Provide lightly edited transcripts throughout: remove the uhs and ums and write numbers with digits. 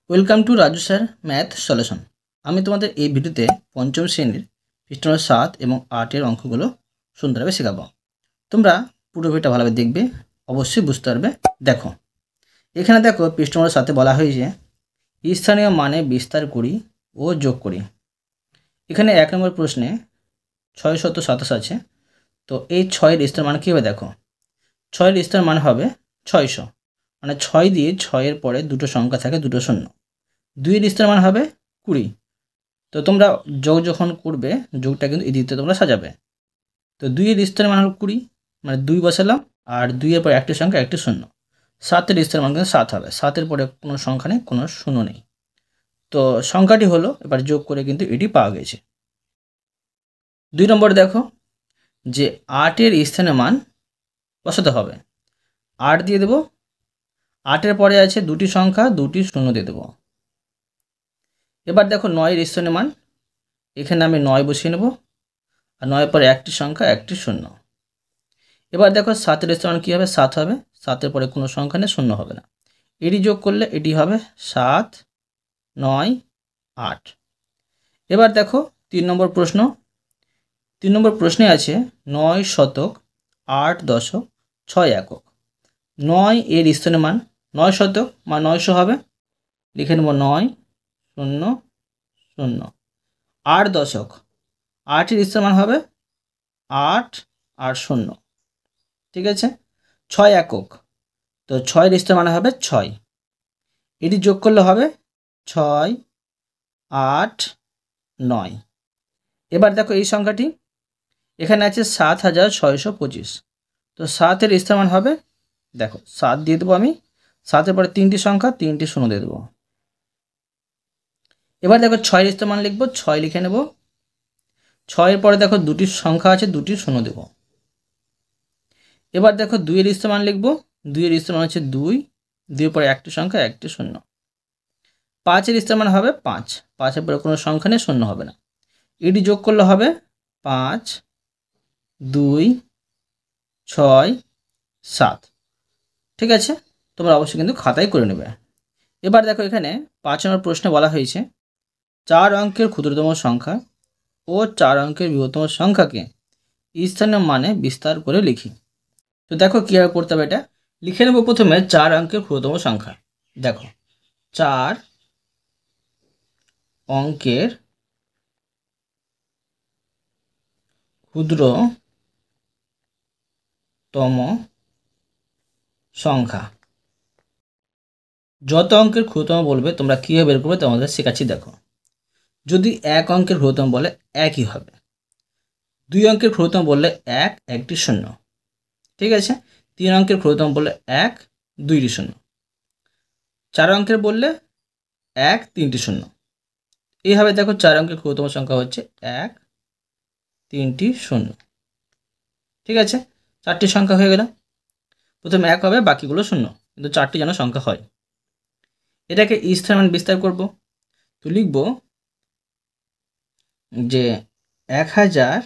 Welcome to Raju sir math solution. আমি তোমাদের এই ভিডিওতে পঞ্চম শ্রেণীর পৃষ্ঠ নম্বর 7 এবং 8-এর অঙ্কগুলো সুন্দরভাবে শেখাবো। তোমরা পুরো ভিডিওটা ভালোভাবে দেখবে, অবশ্যই বুঝতে পারবে। দেখো, এখানে দেখো পৃষ্ঠ নম্বর 7-এ বলা হয়েছে স্থানীয় মানে বিস্তার করি ও যোগ করি। এখানে 1 নম্বর প্রশ্নে 627 আছে। তো এই 6-এর স্থান মান কী হবে? দেখো, 6-এর স্থান মান হবে 600, মানে 6 দিয়ে 6-এর পরে দুটো সংখ্যা থাকে, দুটো শূন্য। 2-এর স্থান মান হবে 20। তো তোমরা যোগ যখন করবে, যোগটা কিন্তু এই দিকতে তোমরা সাজাবে। তো 2-এর স্থানের মান হলো 20, মানে 2 বসালাম, আর 2-এর পরে একটি সংখ্যা, একটি শূন্য। 7-এর স্থানের মান কিন্তু 7 হবে, 7-এর পরে কোনো সংখ্যা নেই, কোনো শূন্য নেই। তো সংখ্যাটি হলো, এবার যোগ করে কিন্তু এটি পাওয়া গেছে। 2 নম্বরে দেখো যে 8-এর স্থানের মান বসাতে হবে। 8 দিয়ে দেবো, 8-এর পরে আছে দুটি সংখ্যা, দুটি শূন্য দিয়ে দেবো। এবার দেখো 9-এর স্থানের মান, এখানে আমি 9 বসিয়ে নেব, আর 9-এর পরে একটি সংখ্যা, একটি শূন্য। এবার দেখো 7-এর স্থান কী হবে? 7 হবে, 7-এর পরে কোনো সংখ্যা নেই, শূন্য হবে না। এটি যোগ করলে এটি হবে 7, 9, 8। এবার দেখো 3 নম্বর প্রশ্ন। 3 নম্বর প্রশ্নে আছে 9 শতক 8 দশক 6 একক। 9 এর স্থানের মান, 9 শতক বা 900 হবে, লিখে নেব 9, 0, 0। 8 দশক, 8-এর স্থানের মান হবে 8 আর 0, ঠিক আছে। 6 একক, তো 6-এর স্থান মানে হবে 6, এটি যোগ করলে হবে 6, 8, 9। এবার দেখো এই সংখ্যাটি, এখানে আছে 7625। তো 7-এর স্থান মান হবে, দেখো 7 দিয়ে দেবো আমি, 7-এর পরে তিনটি সংখ্যা, তিনটি শূন্য দিয়ে দেবো। এবার দেখো 6-এর স্থান মান লিখবো, 6 লিখে নেব। 6-এর পরে দেখো দুটি সংখ্যা আছে, দুটি শূন্য দেব। এবার দেখো 2-এর স্থান মান লিখবো, 2-এর স্থান মান হচ্ছে 2, 2-এর পরে একটি সংখ্যা, একটি শূন্য। 5-এর স্থান মান হবে 5, 5-এর পরে কোনো সংখ্যা নেই, শূন্য হবে না। এটি যোগ করলে হবে 5, 2, 6, 7, ঠিক আছে। তোমরা অবশ্যই কিন্তু খাতায় করে নেবে। এবার দেখো এখানে 5 নম্বর প্রশ্নে বলা হয়েছে 4 অঙ্কের ক্ষুদ্রতম সংখ্যা ও 4 অঙ্কের বৃহত্তম সংখ্যাকে স্থানীয় মানে বিস্তার করে লিখি। তো দেখো কীভাবে করতে হবে এটা। লিখে নেব প্রথমে 4 অঙ্কের ক্ষুদ্রতম সংখ্যা। দেখো 4 অঙ্কের ক্ষুদ্রতম সংখ্যা। যত অঙ্কের ক্ষুদ্রতম বলবে তোমরা কীভাবে বের করবে তোমাদের শেখাচ্ছি। দেখো, যদি 1 অঙ্কের ক্ষুদ্রতম বলে 1ই হবে, 2 অঙ্কের ক্ষুদ্রতম বললে 1, একটি শূন্য, ঠিক আছে। 3 অঙ্কের ক্ষুদ্রতম বললে 1, 2টি শূন্য। 4 অঙ্কের বললে 1, 3টি শূন্য। এইভাবে দেখো 4 অঙ্কের ক্ষুদ্রতম সংখ্যা হচ্ছে 1, 3টি শূন্য, ঠিক আছে। 4টি সংখ্যা হয়ে গেল। প্রথমে 1 হবে, বাকিগুলো শূন্য, কিন্তু 4টি যেন সংখ্যা হয়। এটাকে স্থানীয় মান বিস্তার করব। তো লিখব যে 1000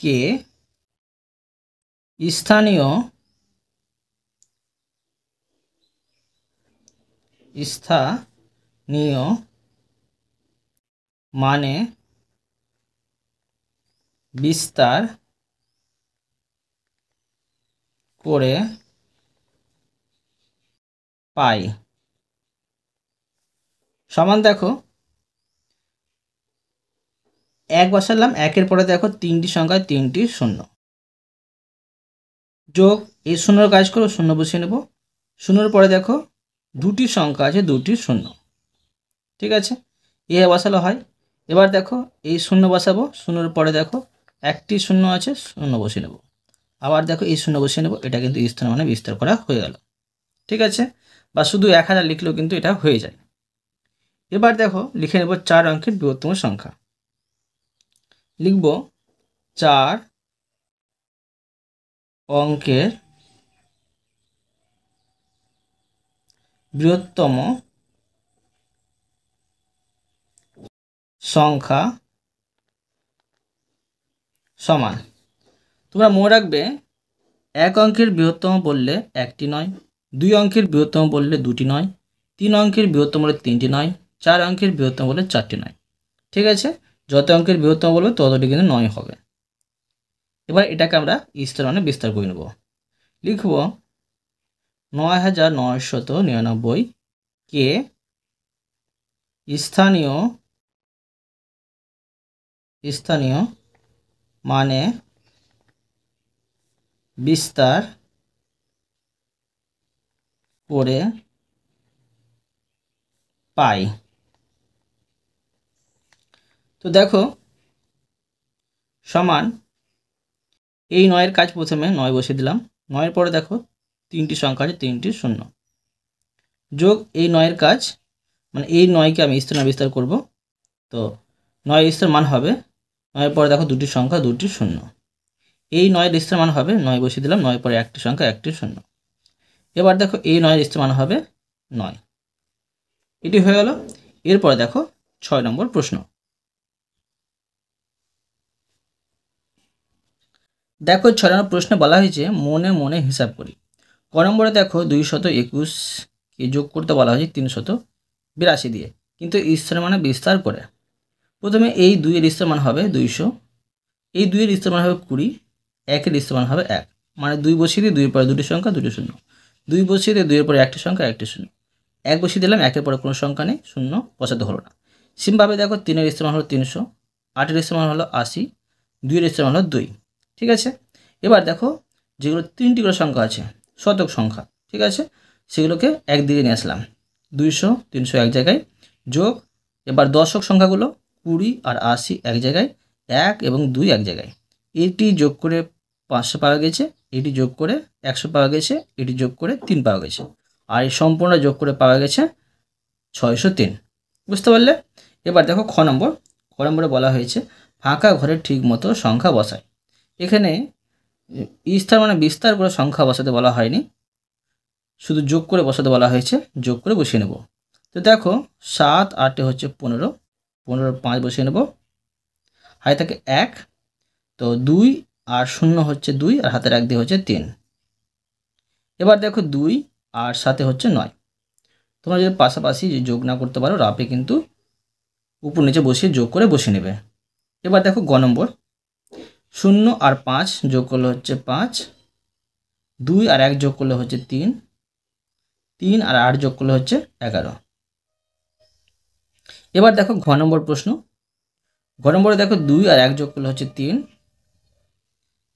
কে স্থানীয় মানে বিস্তার করে পাই, সমান দেখো 1 বসালাম, 1-এর পরে দেখো 3টি সংখ্যা, 3টি শূন্য, যোগ এই শূন্যর কাজ করো, শূন্য বসিয়ে নেব। শূন্যর পরে দেখো দুটি সংখ্যা আছে, দুটি শূন্য, ঠিক আছে। এ বসালো হয়। এবার দেখো এই শূন্য বসাবো, শূন্যর পরে দেখো একটি শূন্য আছে, শূন্য বসিয়ে নেব। আবার দেখো এই শূন্য বসিয়ে নেব। এটা কিন্তু স্থান মানে বিস্তার করা হয়ে গেল, ঠিক আছে। বা শুধু 1000 লিখলেও কিন্তু এটা হয়ে যায়। এবার দেখো লিখে নেব 4 অঙ্কের বৃহত্তম সংখ্যা। লিখব 4 অঙ্কের বৃহত্তম সংখ্যা সমান, তোমরা মনে রাখবে 1 অঙ্কের বৃহত্তম বললে একটি নয়, 2 অঙ্কের বৃহত্তম বললে দুটি নয়, 3 অঙ্কের বৃহত্তম হলো 3টি নয়, 4 অঙ্কের বৃহত্তম হলো 4টি নয়। ঠিক আছে, যত অঙ্কের বৃহত্তম বলবে ততটি কিন্তু 9 হবে। এবার এটাকে আমরা স্তর মানে বিস্তার করে নেব। লিখব 9999 কে স্থানীয় মানে বিস্তার করে পাই। তো দেখো সমান এই 9 এর কাজ প্রথমে 9 বসিয়ে দিলাম, 9 এর পরে দেখো 3টি সংখ্যা আছে, 3টি শূন্য, যোগ এই 9 এর কাজ মানে এই 9কে আমি স্তর বিস্তার করব। তো 9 স্তর মান হবে 9 এর পরে দেখো 2টি সংখ্যা, 2টি শূন্য, এই 9 এর স্তর মান হবে 9 বসিয়ে দিলাম, 9 এর পরে একটি সংখ্যা, একটি শূন্য। এবার দেখো এই 9 এর স্তর মান হবে 9। এটি হয়ে গেল। এরপরে দেখো 6 নম্বর প্রশ্ন। দেখো 6 নম্বর প্রশ্নে বলা হয়েছে মনে মনে হিসাব করি। ক নম্বরে দেখো 221কে যোগ করতে বলা হয়েছে 382 দিয়ে, কিন্তু স্তর মানে বিস্তার করে। প্রথমে এই 2 এর স্তর মান হবে 200, এই 2 এর স্তর মান হবে 20, 1 এর স্তর মান হবে 1, মানে 2 বসিয়ে দিয়ে 2 এর পরে 2টি সংখ্যা, 2টি শূন্য, 2 বসিয়ে দিয়ে 2 এর পরে একটি সংখ্যা, একটি শূন্য, 1 বসিয়ে দিলাম, 1 এর পরে কোনো সংখ্যা নেই, শূন্য বসাতে হলো না। সিমভাবে দেখো 3 এর স্তর মান হলো 300, 8 এর স্তর মান হলো 80, 2 এর স্তর মান হলো 2। ঠিক আছে, এবার দেখো যেগুলো 3টি করে সংখ্যা আছে শতক সংখ্যা, ঠিক আছে, সেগুলোকে একদিকে নিয়ে আসলাম, 200 300 এক জায়গায়, যোগ এবার দশক সংখ্যাগুলো 20 আর 80 এক জায়গায়, 1 এবং 2 এক জায়গায়, এটি যোগ করে 500 পাওয়া গেছে, এটি যোগ করে 100 পাওয়া গেছে, এটি যোগ করে 3 পাওয়া গেছে, আর এই সম্পূর্ণ যোগ করে পাওয়া গেছে 603। বুঝতে পারলে? এবার দেখো খ নম্বরে বলা হয়েছে ফাঁকা ঘরে ঠিক মতো সংখ্যা বসায়। এখানে স্তর মানে বিস্তার করে সংখ্যা বসাতে বলা হয়নি, শুধু যোগ করে বসাতে বলা হয়েছে, যোগ করে বসিয়ে নেব। তো দেখো 7 8 হচ্ছে 15, 15 5 বসিয়ে নেব, হাতে থাকে 1, তো 2 আর 0 হচ্ছে 2, আর হাতের 1 দিয়ে হচ্ছে 3। এবার দেখো 2 আর 7 হচ্ছে 9। তোমরা যদি পাশাপাশি যোগ না করতে পারো রাপে কিন্তু উপর নিচে বসিয়ে যোগ করে বসিয়ে নেবে। এবার দেখো গ নম্বর, 0 আর 5 যোগ করলে হচ্ছে 5, 2 আর 1 যোগ করলে হচ্ছে 3, 3 আর 8 যোগ করলে হচ্ছে 11। এবার দেখো ঘ নম্বর প্রশ্ন। ঘ নম্বরে দেখো 2 আর 1 যোগ করলে হচ্ছে 3,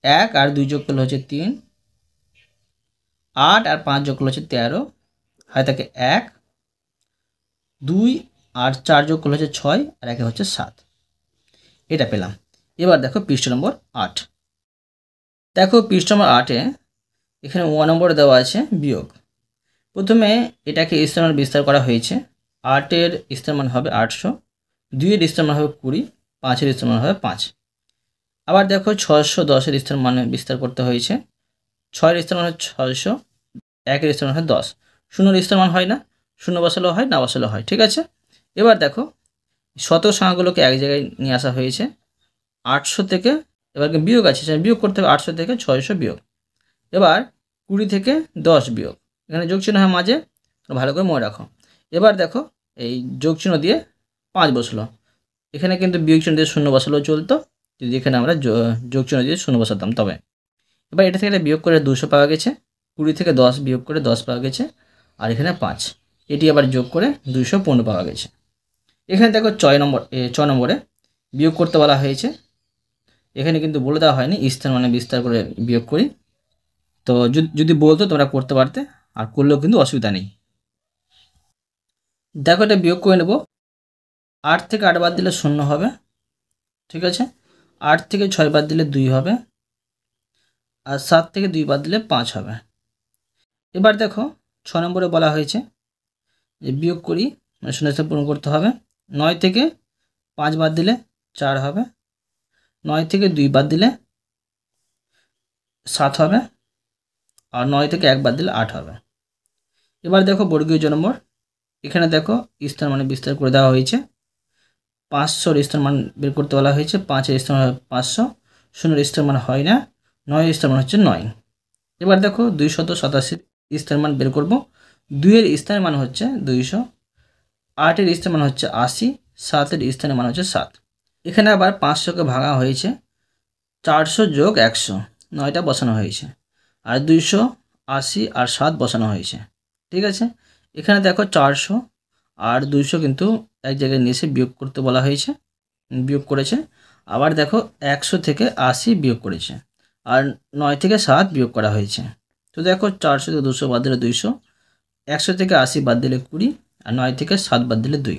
1 আর 2 যোগ করলে হচ্ছে 3, 8 আর 5 যোগ করলে হচ্ছে 13, হয় থাকে 1, 2 আর 4 যোগ করলে হচ্ছে 6, আর 1 হচ্ছে 7। এটা পেলাম। এবার দেখো পৃষ্ঠ নম্বর 8। দেখো পৃষ্ঠ নম্বর 8-এ এখানে 1 নম্বরে দেওয়া আছে বিয়োগ। প্রথমে এটাকে স্তর বিস্তার করা হয়েছে, 8 এর স্তর মান হবে 800, 2 এর স্তর মান হবে 20, 5 এর স্তর মান হবে 5। আবার দেখো 610 এর স্তর মান বিস্তার করতে হয়েছে, 6 এর স্তর মান হচ্ছে 600, 1 এর স্তর মান হয় 10, 0 এর স্তর মান হয় না, 0 বসালেও হয়, না বসালেও হয়। ঠিক আছে, এবার দেখো শতক সংখ্যাগুলোকে এক জায়গায় নিয়ে আসা হয়েছে, 800 থেকে, এবার বিয়োগ আছে, বিয়োগ করতে হবে 800 থেকে 600 বিয়োগ, এবার 20 থেকে 10 বিয়োগ, এখানে যোগ চিহ্ন হয় মাঝে, ভালো করে মনে রাখো। এবার দেখো এই যোগ চিহ্ন দিয়ে 5 বসলো, এখানে কিন্তু বিয়োগ চিহ্ন দিয়ে 0 বসালেও চলতো, যদি এখানে আমরা যোগ চিহ্ন দিয়ে 0 বসাতাম তবে। এবার এটা থেকে বিয়োগ করে 200 পাওয়া গেছে, 20 থেকে 10 বিয়োগ করে 10 পাওয়া গেছে, আর এখানে 5, এটি আবার যোগ করে 215 পাওয়া গেছে। এখানে দেখো 6 নম্বরে বিয়োগ করতে বলা হয়েছে, এখানে কিন্তু বলে দেওয়া হয়নি স্তর মানে বিস্তার করে বিয়োগ করি, তো যদি বলতো তোমরা করতে পারতে, আর করলেও কিন্তু অসুবিধা নেই। দেখো এটা বিয়োগ করে নেব, 8 থেকে 8 বাদ দিলে 0 হবে, ঠিক আছে, 8 থেকে 6 বাদ দিলে 2 হবে, আর 7 থেকে 2 বাদ দিলে 5 হবে। এবার দেখো 6 নম্বরে বলা হয়েছে যে বিয়োগ করি, মানে শূন্য পূরণ করতে হবে, 9 থেকে 5 বাদ দিলে 4 হবে, 9 থেকে 2 বাদ দিলে 7 হবে, আর 9 থেকে 1 বাদ দিলে 8 হবে। এবার দেখো বর্গীয় জ নম্বর, এখানে দেখো স্তর মানে বিস্তার করে দেওয়া হয়েছে, 500 স্তর মান বের করতে বলা হয়েছে, 5 এর স্তর মান 500, 0 স্তর মান হয় না, 9 স্তর মান হচ্ছে 9। এবার দেখো 287 স্তর মান বের করব, 2 এর স্থানের মান হচ্ছে 200, 8 এর স্থানের মান হচ্ছে 80, 7 এর স্থানের মান হচ্ছে 7। এখানে আবার 500কে ভাঙা হয়েছে 400 যোগ 100, 9টা বসানো হয়েছে, আর 280 আর 7 বসানো হয়েছে। ঠিক আছে, এখানে দেখো 400 আর 200 কিন্তু এক জায়গায় নিয়ে এসে বিয়োগ করতে বলা হয়েছে, বিয়োগ করেছে। আবার দেখো 100 থেকে 80 বিয়োগ করেছে, আর 9 থেকে 7 বিয়োগ করা হয়েছে। তো দেখো 400 থেকে 200 বাদ দিলে 200, 100 থেকে 80 বাদ দিলে 20, আর 9 থেকে 7 বাদ দিলে 2।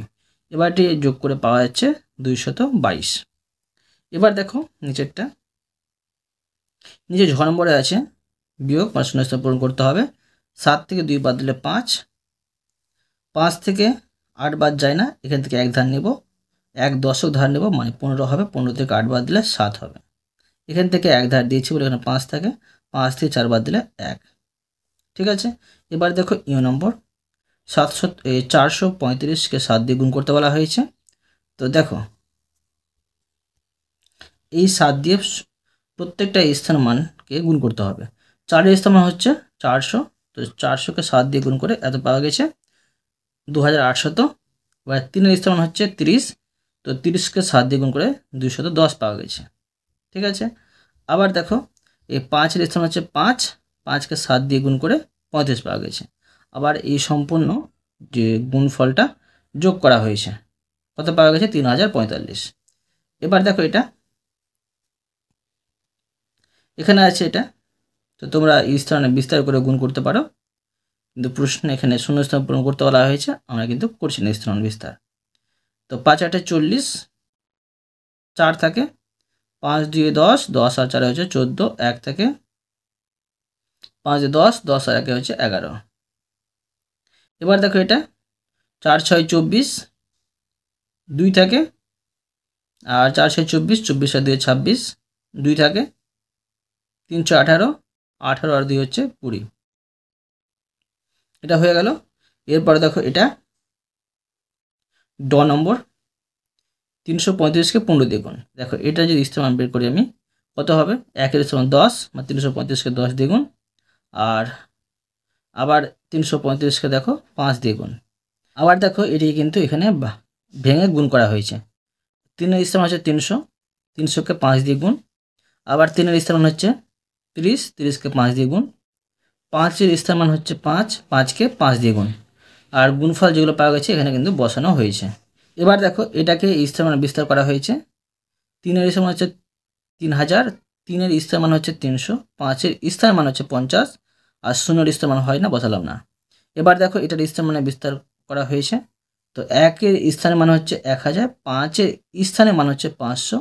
এবার এটি যোগ করে পাওয়া যাচ্ছে 222। এবার দেখো নিচেরটা, নিচে ঝ নম্বরে আছে বিয়োগ বা শূন্যস্থান পূরণ করতে হবে। 7 থেকে 2 বাদ দিলে 5, 5 থেকে 8 বাদ যায় না, এখান থেকে 1 ধার নেব, 1 দশক ধার নেব, মানে 15 হবে। 15 থেকে 8 বাদ দিলে 7 হবে। এখান থেকে 1 ধার দিয়েছি বলে এখানে 5 থাকে, 5 থেকে 4 বাদ দিলে 1। ঠিক আছে, এবার দেখো ইউ নম্বর, 435কে 7 দিয়ে গুণ করতে বলা হয়েছে। তো দেখো এই 7 দিয়ে প্রত্যেকটা স্থান মানকে গুণ করতে হবে। 4 এর স্থান মান হচ্ছে 400, তো 400কে 7 দিয়ে গুণ করে এত পাওয়া গেছে 2800। এবার 3 এর স্থান মান হচ্ছে 30, তো 30কে 7 দিয়ে গুণ করে 210 পাওয়া গেছে। ঠিক আছে, আবার দেখো এই 5 এর স্থান হচ্ছে 5, 5কে 7 দিয়ে গুণ করে 35 পাওয়া গেছে। আবার এই সম্পূর্ণ যে গুণফলটা যোগ করা হয়েছে, কত পাওয়া গেছে 3045। এবার দেখো এটা এখানে আছে এটা, তো তোমরা এই স্থানে বিস্তার করে গুণ করতে পারো, কিন্তু প্রশ্নে এখানে শূন্যস্থান পূরণ করতে বলা হয়েছে, আমরা কিন্তু করছি না স্থান বিস্তার। তো 5 8 40, 4 থাকে, 5 2 10, 10 আর 4 হচ্ছে 14, 1 থাকে, 5 10, 10 আর 1 হচ্ছে 11। এবার দেখো এটা 4 6 24, 2 থাকে, আর 4 6 24, 24 আর 2 26, 2 থাকে, 3 6 18, 18 আর 2 হচ্ছে 20। এটা হয়ে গেল। এরপরে দেখো এটা ড নম্বর, 335কে 15 দিয়ে গুণ। দেখো এটা যদি স্থান বের করি আমি, কত হবে, 1 এর সমান 10, বা 335কে 10 দিয়ে গুণ, আর আবার 335কে দেখো 5 দিয়ে গুণ। আবার দেখো এটি কিন্তু এখানে ভেঙে গুণ করা হয়েছে। 3 এর স্থান হচ্ছে 300, 300কে 5 দিয়ে গুণ, আবার 3 এর স্থান হচ্ছে 30, 30কে 5 দিয়ে গুণ, 5 এর স্থান মান হচ্ছে 5, 5কে 5 দিয়ে গুণ, আর গুণফল যেগুলো পাওয়া গেছে এখানে কিন্তু বসানো হয়েছে। এবার দেখো এটাকে স্থান মানে বিস্তার করা হয়েছে। 3 এর স্থান হচ্ছে 3000, 3 এর স্থান মান হচ্ছে 300, 5 এর স্থান মান হচ্ছে 50, আর 0 এর স্থান মান হয় না, বসালাম না। এবার দেখো এটার স্থান মানে বিস্তার করা হয়েছে। তো 1 এর স্থানের মান হচ্ছে 1000, 5 এর স্থানের মান হচ্ছে 500,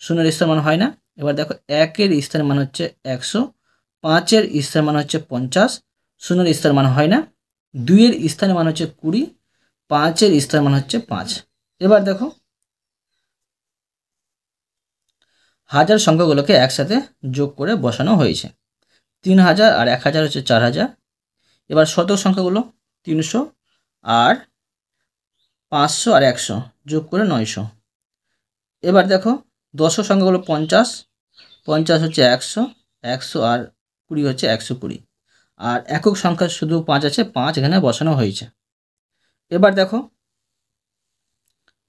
0 এর স্থান মান হয় না। এবার দেখো 1 এর স্থানের মান হচ্ছে 100, 5 এর স্থানের মান হচ্ছে 50, 0 এর স্থানের মান হয় না। 2 এর স্থানের মান হচ্ছে 20, 5 এর স্থানের মান হচ্ছে 5। এবার দেখো হাজার সংখ্যাগুলোকে একসাথে যোগ করে বসানো হয়েছে। 3000 আর 1000 হচ্ছে 4000। এবার শতক সংখ্যাগুলো 300 আর 500 আর 100 যোগ করে 900। এবার দেখো দশক সংখ্যাগুলো 50, 50 হচ্ছে 100, 100 আর 20 হচ্ছে 120। আর একক সংখ্যা শুধু 5 আছে, 5 এখানে বসানো হয়েছে। এবার দেখো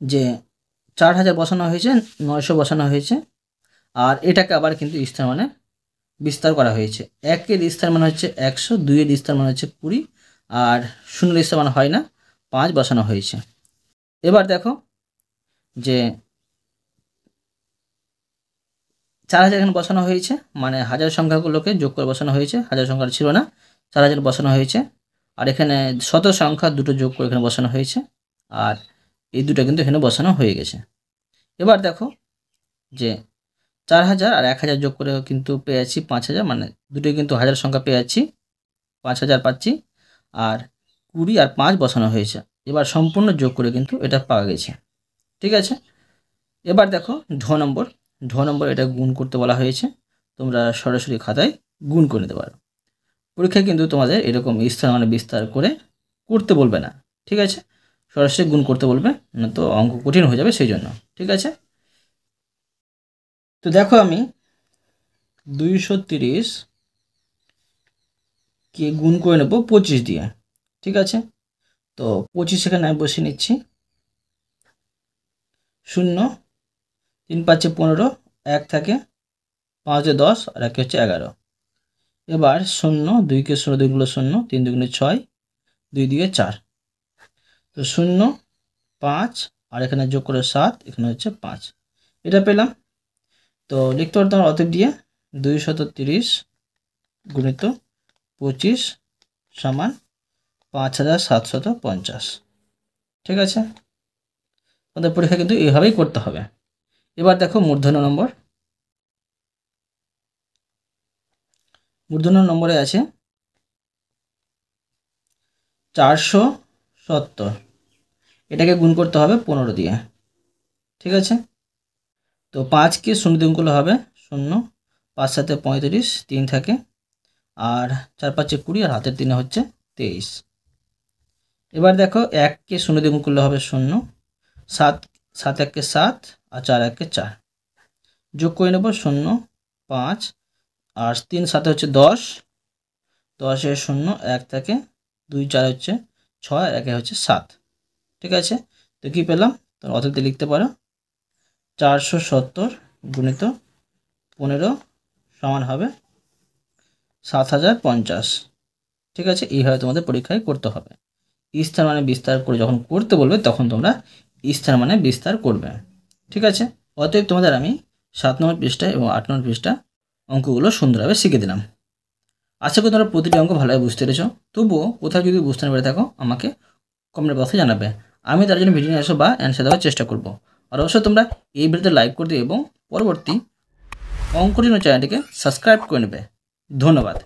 যে 4000 বসানো হয়েছে, 900 বসানো হয়েছে, আর এটাকে আবার কিন্তু স্থান মানে বিস্তার করা হয়েছে। 1 এর স্থান মান হচ্ছে 100, 2 এর স্থান মান হচ্ছে 20, আর 0 এর স্থান মান হয় না, 5 বসানো হয়েছে। এবার দেখো যে 4000 এখানে বসানো হয়েছে, মানে হাজার সংখ্যাগুলোকে যোগ করে বসানো হয়েছে, হাজার সংখ্যা ছিল না, 4000 বসানো হয়েছে। আর এখানে শত সংখ্যা দুটো যোগ করে এখানে বসানো হয়েছে, আর এই দুটো কিন্তু এখানে বসানো হয়ে গেছে। এবার দেখো যে 4000 আর 1000 যোগ করে কিন্তু পেয়ে যাচ্ছি 5000, মানে দুটোই কিন্তু হাজার সংখ্যা পেয়ে যাচ্ছি, 5000 পাচ্ছি, আর 20 আর 5 বসানো হয়েছে। এবার সম্পূর্ণ যোগ করে কিন্তু এটা পাওয়া গেছে। ঠিক আছে, এবার দেখো ঢ নম্বর, ঢ নম্বর এটা গুণ করতে বলা হয়েছে। তোমরা সরাসরি খাতায় গুণ করে নিতে পারো। পরীক্ষায় কিন্তু তোমাদের এরকম স্থান মানে বিস্তার করে করতে বলবে না। ঠিক আছে, সরাসরি গুণ করতে বলবে, না তো অঙ্ক কঠিন হয়ে যাবে সেই জন্য। ঠিক আছে, তো দেখো আমি 230 কে গুণ করে নেব 25 দিয়ে। ঠিক আছে, তো 25 এখানে আমি বসিয়ে নিচ্ছি। 0, 3 5 15, 1 থাকে, 5 10 আর 1 হচ্ছে 11। এবার 0, 2 কে 0, 2 গুলো 0, 3 2 6, 2 2 4, তো 0 5 আর এখানে যোগ করে 7, এখানে হচ্ছে 5, এটা পেলাম। তো লিখতে পারতাম অতএব দিয়ে 230 গুণিত 25 সমান 5750। ঠিক আছে, আমাদের পরীক্ষা কিন্তু এইভাবেই করতে হবে। এবার দেখো মূর্ধন্য নম্বর। মূর্ধন্য নম্বরে আছে 470, এটাকে গুণ করতে হবে 15 দিয়ে। ঠিক আছে, তো 5 কে 0 দিয়ে গুণ করলে হবে 0, 5 7 35, 3 থাকে, আর 4 5 20 আর হাতের 3 হচ্ছে 23। এবার দেখো 1 কে 0 দিয়ে গুণ করলে হবে 0, 7 7 1 কে 7 আর 4 1 কে 4, যোগ করে নেব 0 5 আর 3 7 হচ্ছে 10, 10 এর 0 1 থাকে, 2 4 হচ্ছে 6 আর 1 হচ্ছে 7। ঠিক আছে, তো কি পেলাম, তো অতএব লিখতে পারো 470 গুণিত 15 সমান হবে 7050। ঠিক আছে, এইভাবে তোমাদের পরীক্ষায় করতে হবে। স্থান মানে বিস্তার করে যখন করতে বলবে তখন তোমরা স্থান মানে বিস্তার করবে। ঠিক আছে, অতএব তোমাদের আমি 7 নম্বর পৃষ্ঠা এবং 8 নম্বর পৃষ্ঠা অঙ্কগুলো সুন্দরভাবে শিখে দিলাম। আশা করি তোমরা প্রতিটি অঙ্ক ভালোভাবে বুঝতে পেরেছো। তবুও কোথাও যদি বুঝতে না পেরে থাকো আমাকে কমেন্ট বক্সে জানাবে, আমি তার জন্য ভিডিও নিয়ে আসবো বা অ্যান্সার দেওয়ার চেষ্টা করব। আর অবশ্যই তোমরা এই ভিডিওতে লাইক করে দিও এবং পরবর্তী অঙ্ক চ্যানেলটিকে সাবস্ক্রাইব করে নেবে। ধন্যবাদ।